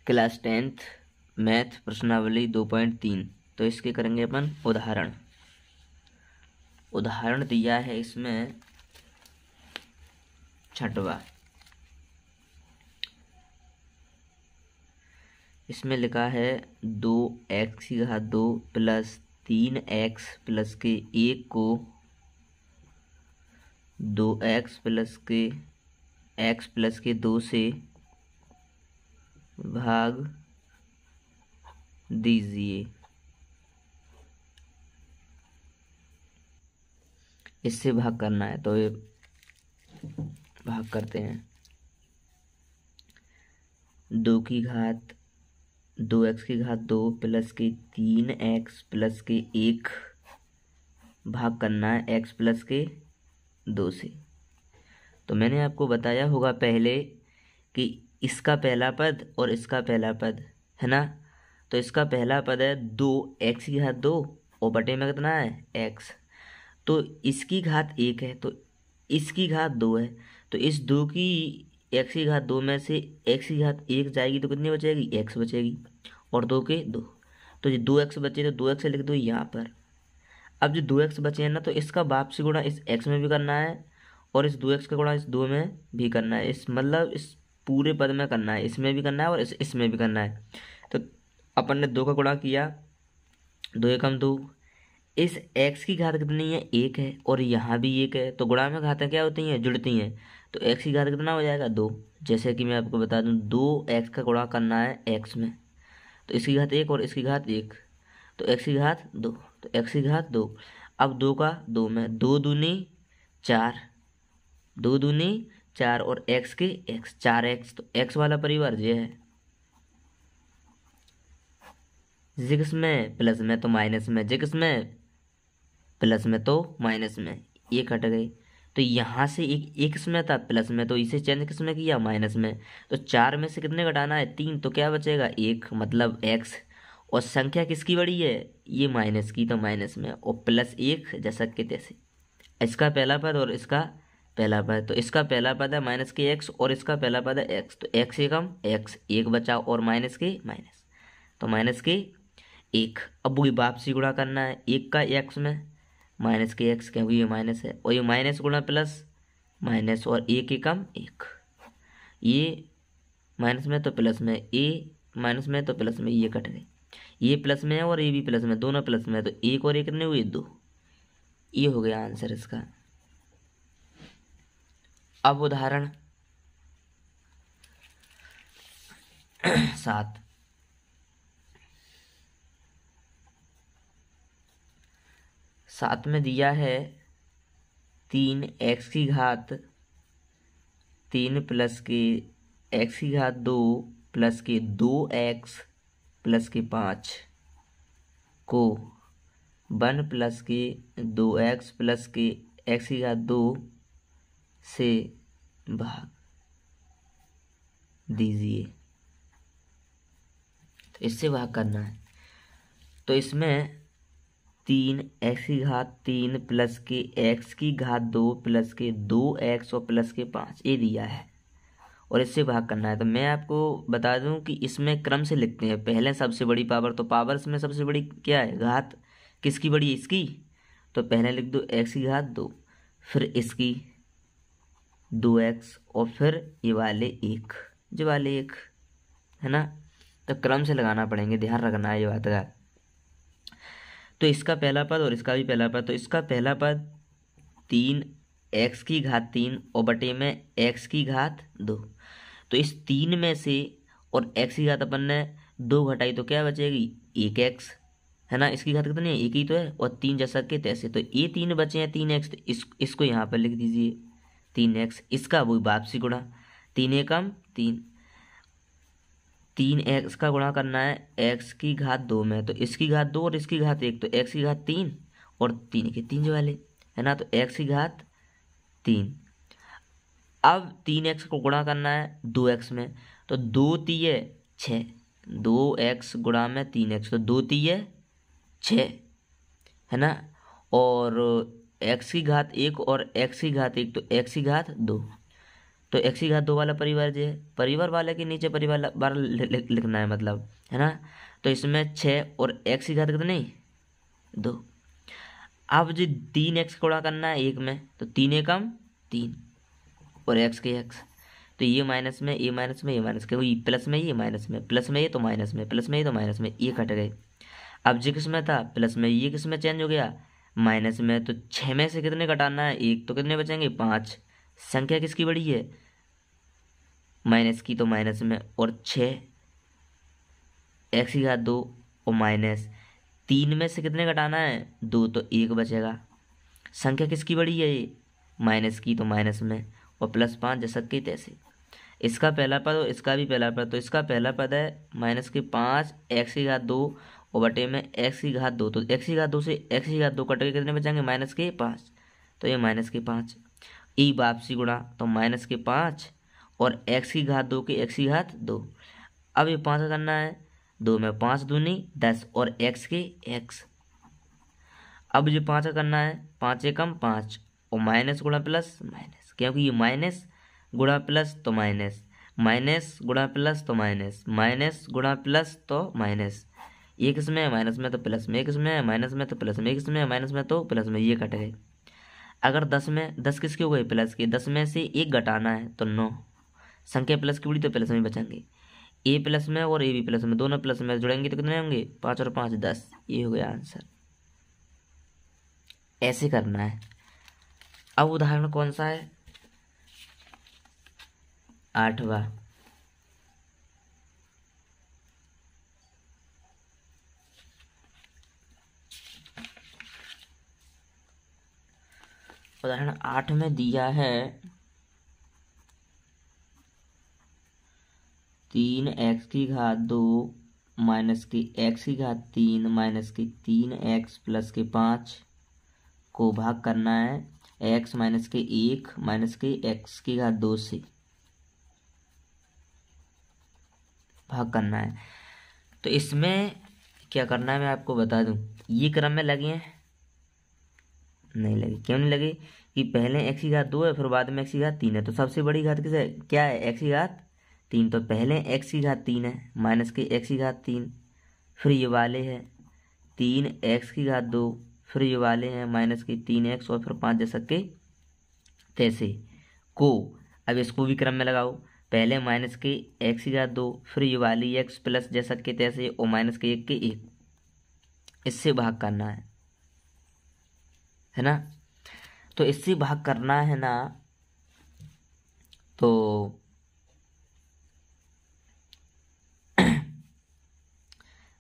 Class 10th math प्रश्नावली 2.3। तो इसके करेंगे अपन उदाहरण। उदाहरण दिया है इसमें छठवा। इसमें लिखा है 2x² प्लस 3x प्लस के 1 को 2x प्लस के x प्लस के 2 से भाग दीजिए। इससे भाग करना है तो ये भाग करते हैं। 2x की घात 2 प्लस के 3x प्लस के 1 भाग करना है x प्लस के 2 से। तो मैंने आपको बताया होगा पहले कि इसका पहला पद और इसका पहला पद है ना। तो इसका पहला पद है 2x की घात 2 और बटे में कितना है x। तो इसकी घात 1 है तो इसकी घात 2 है। तो इस 2 की x की घात 2 में से x की घात 1 जाएगी तो कितनी बचेगी x बचेगी और 2 के 2। तो ये 2x बचे तो 2x लिख दो यहाँ पर। अब जो 2x बचे हैं ना तो इसका वापसी गुणा इस x में भी करना है और इस 2x का गुणा इस 2 में भी करना है। इस मतलब इस पूरे पद में करना है, इसमें भी करना है और इसमें भी करना है। तो अपन ने 2 का गुणा किया, 2 एकम 2। इस x की घात कितनी है 1 है और यहाँ भी 1 है। तो गुणा में घातें क्या होती हैं जुड़ती हैं। तो x की घात कितना हो जाएगा 2। जैसे कि मैं आपको बता दूं 2x का गुणा करना है x में तो इसकी घात 1 और इसकी घात 1 तो x की घात 2 तो x की घात 2। अब 2 का 2 में 2 दूनी 4, 2 दूनी 4 और x के x 4x। तो x वाला परिवार ये है। जिक्स में प्लस में तो माइनस में, जिक्स में प्लस में तो माइनस में, ये कट गई। तो यहाँ से एक इसमें था प्लस में तो इसे चेंज किस में किया माइनस में। तो 4 में से कितने घटाना है 3 तो क्या बचेगा 1 मतलब x। और संख्या किसकी बड़ी है ये माइनस की तो माइनस में और प्लस 1 जैसा कि तैसे। इसका पहला पद और इसका पहला पद। तो इसका पहला पद है माइनस के x और इसका पहला पद है x। तो x एकम x 1 बचा और माइनस के माइनस तो माइनस के 1। अब वही वापसी गुणा करना है 1 का x में माइनस के x क्योंकि ये माइनस है और ये माइनस गुणा प्लस माइनस और 1 एकम 1। ये माइनस में तो प्लस में, ये माइनस में तो प्लस में, ये कट गई। ये प्लस में है और ये भी प्लस में, दोनों प्लस में तो 1 और 1 कितने हुए 2। ये हो गया आंसर इसका। अब उदाहरण 7। साथ में दिया है 3x की घात 3 प्लस के x की घात 2 प्लस के 2x प्लस के 5 को 1 प्लस के 2x प्लस के x की घात 2 से भाग दीजिए। तो इससे भाग करना है। तो इसमें 3x की घात 3 प्लस के x की घात 2 प्लस के 2x और प्लस के 5 ये दिया है और इससे भाग करना है। तो मैं आपको बता दूं कि इसमें क्रम से लिखते हैं। पहले सबसे बड़ी पावर, तो पावर्स में सबसे बड़ी क्या है घात किसकी बड़ी है इसकी। तो पहले लिख दो x की घात 2 फिर इसकी 2x और फिर ये वाले 1 जो वाले 1 है ना। तो क्रम से लगाना पड़ेंगे, ध्यान रखना है ये बात का। तो इसका पहला पद और इसका भी पहला पद। तो इसका पहला पद 3x की घात 3 और बटे में x की घात 2। तो इस 3 में से और x की घात अपन ने 2 घटाई तो क्या बचेगी 1x है ना। इसकी घात कितनी है 1 ही तो है और 3 जैसा के तैसे। तो ये 3 बचे हैं 3x। तो इसको यहाँ पर लिख दीजिए 3x। इसका वही वापसी गुणा 3 एकम 3 3x का गुणा करना है x की घात 2 में। तो इसकी घात 2 और इसकी घात 1 तो x की घात 3 और 3 के 3 जो वाले है ना। तो x की घात 3। अब 3x को गुणा करना है 2x में। तो 2 तिये 6, 2x गुणा में 3x तो 2 तिये 6 है ना। और x की घात 1 और x की घात 1 तो x की घात 2 तो एक्स की घात 2 वाला परिवार जो है, परिवार वाले के नीचे परिवार बार लिखना है मतलब, है ना। तो इसमें 6 और एक्स की घात कितनी 2। अब जो 3x गुणा करना है 1 में, तो 3 एकम 3 और एक्स के एक्स, तो ये माइनस में ये माइनस में ये माइनस के, ये प्लस में ये माइनस में, प्लस में ये तो माइनस में, प्लस में ये तो माइनस में, ये कट गए। अब जी किस में था प्लस में, ये किस में चेंज हो गया माइनस में। तो 6 में से कितने घटाना है 1, तो कितने बचेंगे 5। संख्या किसकी बड़ी है माइनस की, तो माइनस में। और 6 एक्स की घात 2 और माइनस 3 में से कितने घटाना है 2, तो 1 बचेगा। संख्या किसकी बड़ी है ये माइनस की, तो माइनस में। और प्लस 5 जैसा कि तैसे। इसका पहला पद और इसका भी पहला पद, तो इसका पहला पद है माइनस के 5 एक्स की घात 2 और बटे में एक्स की घात 2, तो एक्स की घात 2 से एक्स की घात 2 कट के कितने बचेंगे माइनस के 5, तो ये माइनस के 5। ई वापसी गुणा, तो माइनस के 5 और एक्स की घात 2 के एक्स की घात 2। अब ये 5 का करना है 2 में 5 दूनी 10 और एक्स के एक्स। अब जो 5 का करना है 5 एकम 5 और माइनस गुणा प्लस माइनस, क्योंकि ये माइनस गुणा प्लस तो माइनस, माइनस गुणा प्लस तो माइनस, माइनस गुणा प्लस तो माइनस। ये किस में है माइनस में तो प्लस में, एक इसमें है माइनस में तो प्लस में, एक इसमें है माइनस में तो प्लस में, ये कट गए। अगर 10 में 10 किसके हो गए प्लस के, 10 में से 1 घटाना है तो 9। संख्या प्लस की बड़ी तो प्लस में बचेंगे, ए प्लस में और ए भी प्लस में, दोनों प्लस में जुड़ेंगे तो कितने होंगे 5 और 5 10। ये हो गया आंसर। ऐसे करना है। अब उदाहरण कौन सा है 8वां। उदाहरण 8 में दिया है 3x की घात 2 माइनस की x की घात 3 माइनस की 3x प्लस के 5 को भाग करना है x माइनस के 1 माइनस के x की घात 2 से भाग करना है। तो इसमें क्या करना है मैं आपको बता दूं, ये क्रम में लगे हैं नहीं लगे, क्यों नहीं लगे कि पहले x की घात 2 है फिर बाद में x की घात 3 है, तो सबसे बड़ी घात किस है क्या है x की घात 3, तो पहले x की घात 3 है माइनस के x की घात 3, फिर ये वाले है 3x की घात 2, फिर ये वाले हैं माइनस की 3x और फिर 5 जैसा के तैसे को। अब इसको भी क्रम में लगाओ, पहले माइनस के x की घात 2, फिर ये वाली x प्लस जैसा के तैसे और माइनस के 1 के 1, इससे भाग करना है ना। तो इससे भाग करना है ना, तो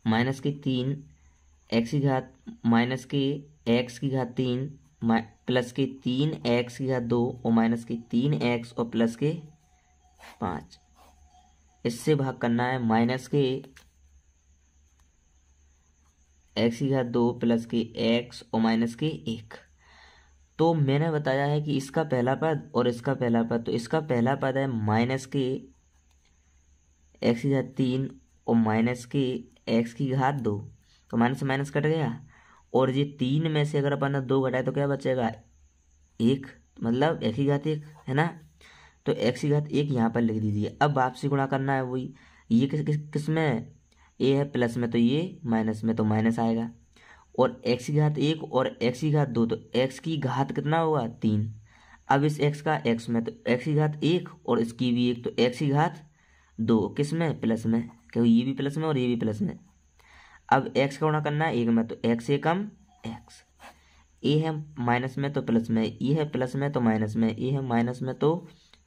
माइनस के 3 एक्स की घात माइनस के एक्स की घात 3 प्लस के 3x की घात 2 और माइनस के 3x और प्लस के 5, इससे भाग करना है माइनस के x की घात 2 प्लस के x और माइनस के 1। तो मैंने बताया है कि इसका पहला पद और इसका पहला पद, तो इसका पहला पद है माइनस के x की घात 3 और माइनस के x की घात 2, तो माइनस माइनस कट गया। और ये 3 में से अगर अपन 2 घटाए तो क्या बचेगा 1, मतलब x की घात 1 है ना। तो x की घात 1 यहाँ पर लिख दीजिए। अब वापसी गुणा करना है वही, ये किस में है a है प्लस में, तो ये माइनस में तो माइनस आएगा। और x की घात 1 और x की घात 2, तो x की घात कितना होगा 3। अब इस x का x में, तो x की घात 1 और इसकी भी 1, तो x की घात 2 किस में प्लस में, क्योंकि ये भी प्लस में और ये भी प्लस में। अब x का गुणा करना है 1 में, तो x एकम x, a है माइनस में तो प्लस में, ये है प्लस में तो माइनस में, ये है माइनस में तो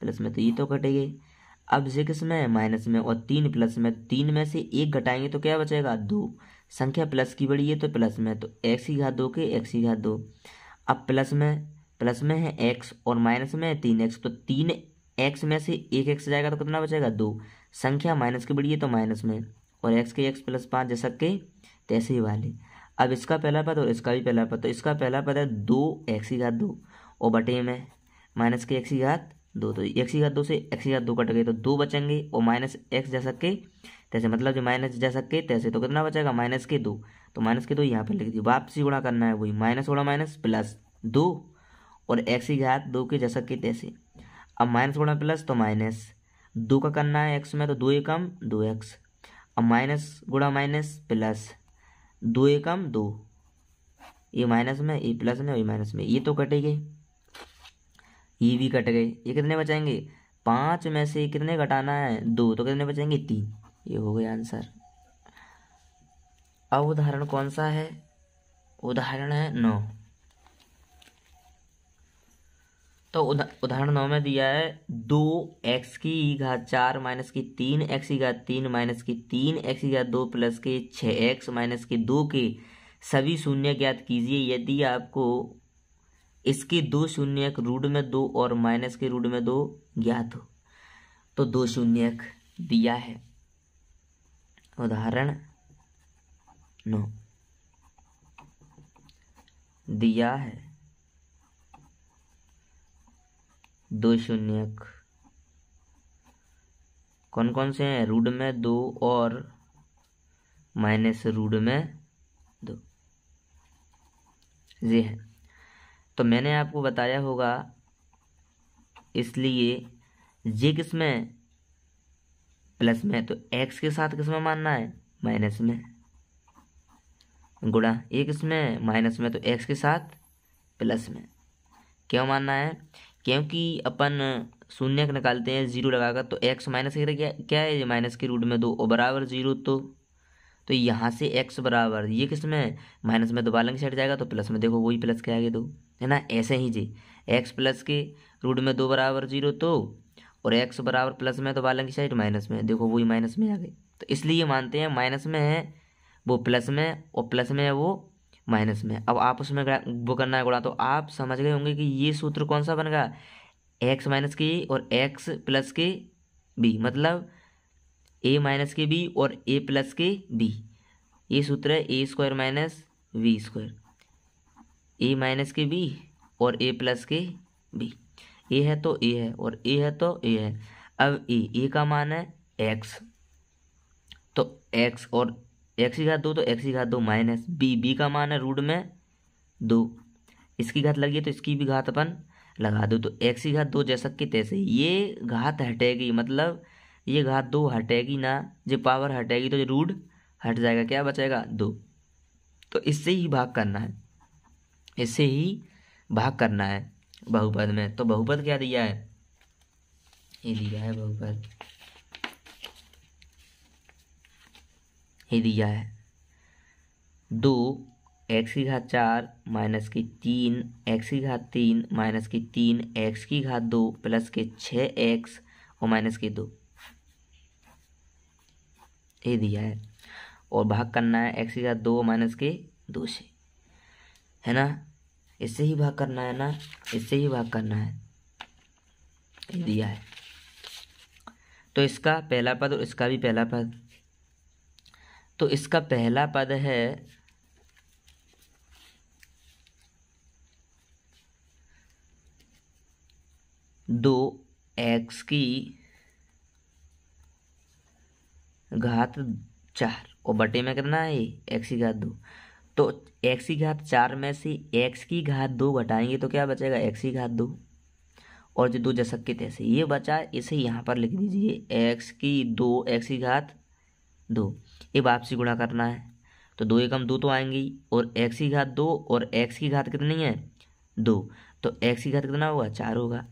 प्लस में, तो ये तो कटेंगे। अब ये किस में है माइनस में और 3 प्लस में, 3 में से 1 घटाएंगे तो क्या बचेगा 2। संख्या प्लस की बड़ी है तो प्लस में, तो x की घात 2 के x की घात 2। अब प्लस में है x और माइनस में है 3x, तो 3x में से 1x जाएगा तो कितना बचेगा 2। संख्या माइनस की बड़ी है तो माइनस में, और x के x प्लस 5 जैसा के तैसे ही वाले। अब इसका पहला पद और इसका भी पहला पद, तो इसका पहला पद है 2x की घात 2 और बटे में माइनस के x की घात 2, तो x की घात 2 से x की घात 2 कट गए तो 2 बचेंगे और माइनस x जैसा के तैसे, मतलब जो माइनस जैसा के तैसे, तो कितना बचेगा माइनस के 2, तो माइनस के 2 यहाँ पर लिख दिए। वापसी गुणा करना है वही, माइनस गुणा माइनस प्लस 2 और x की घात 2 के जैसा के तैसे। अब माइनस गुणा प्लस तो माइनस, 2 का करना है एक्स में तो 2 एकम 2x। अब माइनस गुणा माइनस प्लस, 2 एकम 2, ये माइनस में ये प्लस में ये माइनस में, ये तो कटे गए, ये भी कट गए। ये कितने बचाएंगे, 5 में से कितने घटाना है 2, तो कितने बचेंगे 3। ये हो गया आंसर। अब उदाहरण कौन सा है, उदाहरण है 9। तो उदाहरण 9 में दिया है 2x की घात 4 माइनस की 3x की घात 3 माइनस की 3x की घात 2 प्लस के 6x माइनस के 2 के सभी शून्य ज्ञात कीजिए यदि आपको इसके 2 शून्यक रूट में 2 और माइनस के रूट में 2 ज्ञात हो। तो 2 शून्यक दिया है। उदाहरण 9 दिया है 2 शून्यक, कौन कौन से हैं, रूट में 2 और माइनस रूट में 2, ये है। तो मैंने आपको बताया होगा, इसलिए ये किस में प्लस में, तो x के साथ किस में मानना है, माइनस में, गुणा ये किस में माइनस में, तो x के साथ प्लस में। क्यों मानना है, क्योंकि अपन शून्य निकालते हैं 0 लगाकर, तो x माइनस क्या है, माइनस के रूट में 2 और बराबर 0, तो यहाँ से x बराबर ये किस में माइनस में, तो बालन की साइड जाएगा तो प्लस में, देखो वही प्लस के आगे 2 है ना। ऐसे ही जी x प्लस के रूट में 2 बराबर 0, तो और x बराबर प्लस में तो बालन की साइड माइनस में, देखो वही माइनस में आ गए। तो इसलिए मानते हैं माइनस में है वो प्लस में और प्लस में है वो माइनस में। अब आप उसमें वो करना है गुणा, तो आप समझ गए होंगे कि ये सूत्र कौन सा बनेगा, x माइनस के और x प्लस के b, मतलब a माइनस के b और a प्लस के b। ये सूत्र है a square minus v square, a minus के b और a प्लस के b। a है तो a है और a है तो a है। अब a का मान है x, तो x और x की घात 2 तो x की घात 2 माइनस b का मान है रूट में 2, इसकी घात लगी है तो इसकी भी घात अपन लगा दो, तो x की घात 2 जैसा कि तैसे, ये घात हटेगी, मतलब ये घात 2 हटेगी ना, जो पावर हटेगी तो जो रूट हट जाएगा, क्या बचेगा 2। तो इससे ही भाग करना है, इससे ही भाग करना है बहुपद में। तो बहुपद क्या दिया है, ये दिया है बहुपद, ये दिया है 2 x की घात 4 माइनस की 3 x की घात 3 माइनस की 3 x की घात 2 प्लस के 6x और माइनस के 2, ये दिया है। और भाग करना है x की घात 2 माइनस के 2 से, है ना, इससे ही भाग करना है ना, इससे ही भाग करना है, ये दिया है। तो इसका पहला पद और इसका भी पहला पद, तो इसका पहला पद है 2x की घात 4 और बटे में कितना है x की घात 2, तो x की घात 4 में से x की घात 2 घटाएंगे तो क्या बचेगा, x की घात 2, और जो 2 जैसा कि तैसे ये बचा, इसे यहाँ पर लिख दीजिए x की 2 x की घात 2। ये वापसी गुणा करना है, तो 2 एकम 2 तो आएंगी, और x की घात 2 और x की घात कितनी है 2, तो x की घात कितना होगा 4 होगा।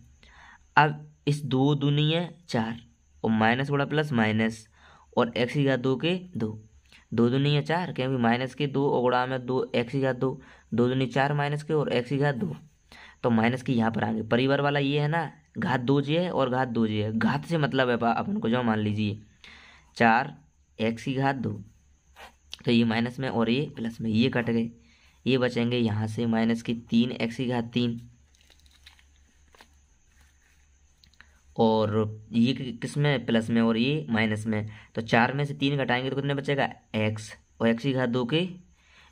अब इस 2 दूनी है 4 और माइनस गुणा प्लस माइनस, और x की घात 2 के 2, 2 दूनी है 4, क्योंकि माइनस के 2 और गुणा में 2 x की घात 2, 2 दूनी 4 माइनस के और x की घात 2, तो माइनस की यहाँ पर आएंगे। परिवार वाला ये है ना, घात 2 जी है और घात 2 जी है, घात से मतलब है अपन को, जो मान लीजिए 4 x की घात 2, तो ये माइनस में और ये प्लस में, ये कट गए, ये बचेंगे यहाँ से माइनस की 3 x की घात 3, और ये किस में प्लस में और ये माइनस में, तो 4 में से 3 घटाएंगे तो कितने बचेगा x, और x की घात 2 के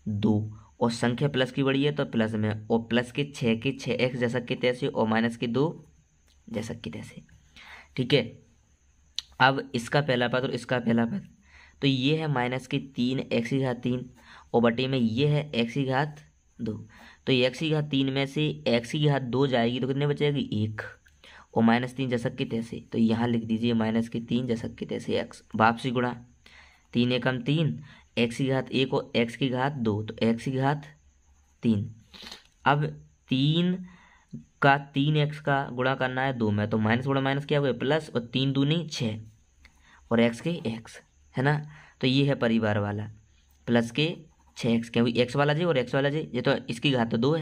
2, और संख्या प्लस की बड़ी है तो प्लस में, और प्लस के 6x जैसा कि तैसे, और माइनस के 2 जैसा कि तैसे, ठीक है। अब इसका पहला पद और इसका पहला पद, तो ये है माइनस की 3 x की घात 3 और बटे में ये है x की घात 2, तो x की घात 3 में से x की घात 2 जाएगी तो कितने बचेगी 1, और -3 जैसा कि तैसे, तो यहाँ लिख दीजिए -3 जैसा कि तैसे x। वापसी गुणा 3 एकम 3, x की घात 1 और x की घात 2, तो x की घात 3। अब 3 का 3x का गुणा करना है 2 में, तो माइनस गुणा माइनस क्या हुआ प्लस, और 3 दूनी 6 और x के x, है ना। तो ये है परिवार वाला प्लस के 6x, क्योंकि x वाला जी और x वाला जी, ये तो इसकी घात तो 2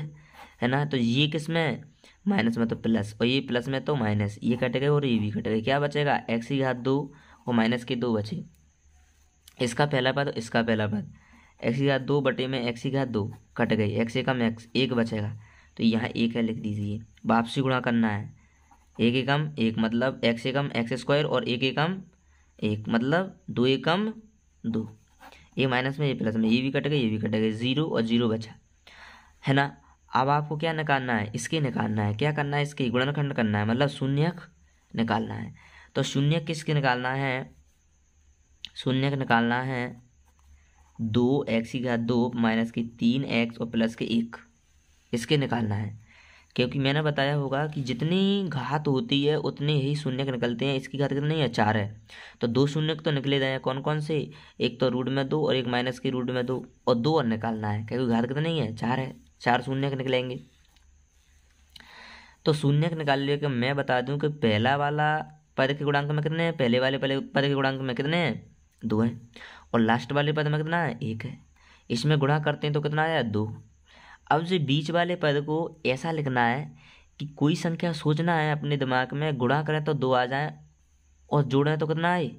है ना। तो ये किस में माइनस में तो प्लस, और ये प्लस में तो माइनस, ये कट गए और ये भी कट गए। क्या बचेगा x की घात 2 और माइनस के 2 बचे। इसका पहला पद इसका पहला पद, x की घात 2 बटे में x की घात 2 कट गई, x एकम x 1 बचेगा, तो यहाँ 1 है लिख दीजिए। वापसी गुणा करना है 1 एकम 1 मतलब x एकम x² और 1 एकम 1 मतलब 2 एकम 2, ये माइनस में ये प्लस में, ये भी कट गए ये भी कट गए, 0 और 0 बचा, है ना। अब आपको क्या निकालना है, इसके निकालना है, क्या करना है, इसके गुणनखंड करना है, मतलब शून्यक निकालना है। तो शून्यक किसके निकालना है, शून्यक निकालना है 2x की घात 2 माइनस की 3x और प्लस के 1, इसके निकालना है। क्योंकि मैंने बताया होगा कि जितनी घात होती है उतने ही शून्यक निकलते हैं। इसकी घात कितनी है 4 है, तो 2 शून्यक तो निकले जाए, कौन कौन से, एक तो रूट में 2 और एक माइनस के रूट में 2, और 2 और निकालना है, क्योंकि घात कितनी है 4 है, 4 शून्यक निकलेंगे। तो शून्यक निकाल लिया कि मैं बता दूं कि पहला वाला पद के गुणांक में कितने हैं, पहले वाले पद के गुणांक में कितने हैं 2 हैं, और लास्ट वाले पद में कितना है 1 है। इसमें गुणा करते हैं तो कितना आया 2। अब जो बीच वाले पद को ऐसा लिखना है कि कोई संख्या सोचना है अपने दिमाग में, गुणा करें तो 2 आ जाए और जोड़ें तो कितना आए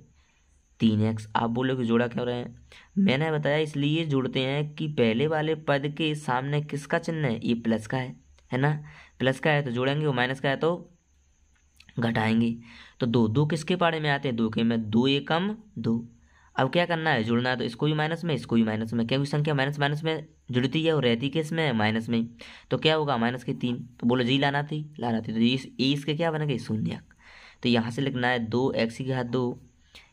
3x। आप बोलो कि जोड़ा क्यों रहे हैं, मैंने बताया इसलिए जोड़ते हैं कि पहले वाले पद के सामने किसका चिन्ह है, ये प्लस का है ना, प्लस का है तो जोड़ेंगे, और माइनस का है तो घटाएंगे। तो 2 2 किसके पाड़े में आते हैं, 2 के में, 2 एकम 2। अब क्या करना है, जुड़ना है, तो इसको भी माइनस में इसको भी माइनस में, क्योंकि संख्या माइनस माइनस में जुड़ती है और रहती किस में माइनस में, तो क्या होगा -3। तो बोलो जी लाना थी तो ये इसके क्या बन गए शून्यक। तो यहाँ से लिखना है 2x की घात 2,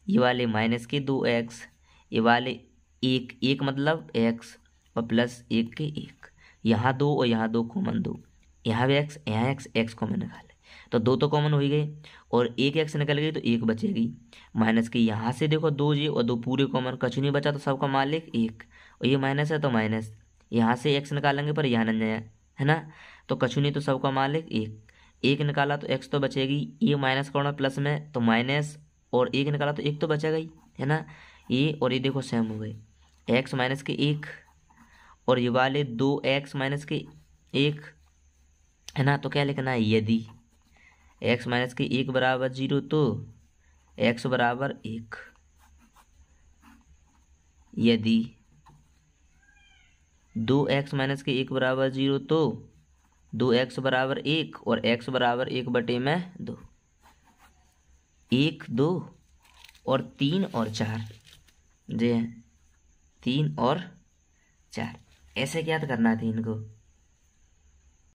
ये वाले माइनस के 2x, ये वाले 1 मतलब x और प्लस 1 के 1, यहाँ 2 और यहाँ 2 कॉमन 2, यहाँ भी x यहाँ x कॉमन निकाले, तो 2 तो कॉमन हो ही गए और 1 x निकल गई तो 1 बचेगी। माइनस के यहाँ से देखो 2 जी और 2 पूरे कॉमन, कछु नहीं बचा तो सबका मालिक 1, और ये माइनस है तो माइनस, यहाँ से x निकालेंगे पर यहाँ नहीं जाए, है ना, तो कछु नहीं तो सबका मालिक 1 निकाला तो x तो बचेगी, ये माइनस का प्लस में तो माइनस, और 1 निकाला तो 1 तो बचेगा ही, है ना। ये और ये देखो सेम हो गए, x माइनस के 1 और ये वाले 2x माइनस के 1, है ना। तो क्या लिखना है, यदि x माइनस के 1 बराबर 0 तो x बराबर 1, यदि 2x माइनस के 1 बराबर 0 तो 2x बराबर 1 और x बराबर 1 बटे में 2, 1 2 और 3 और 4 जी हैं, 3 और 4 ऐसे क्या करना है इनको।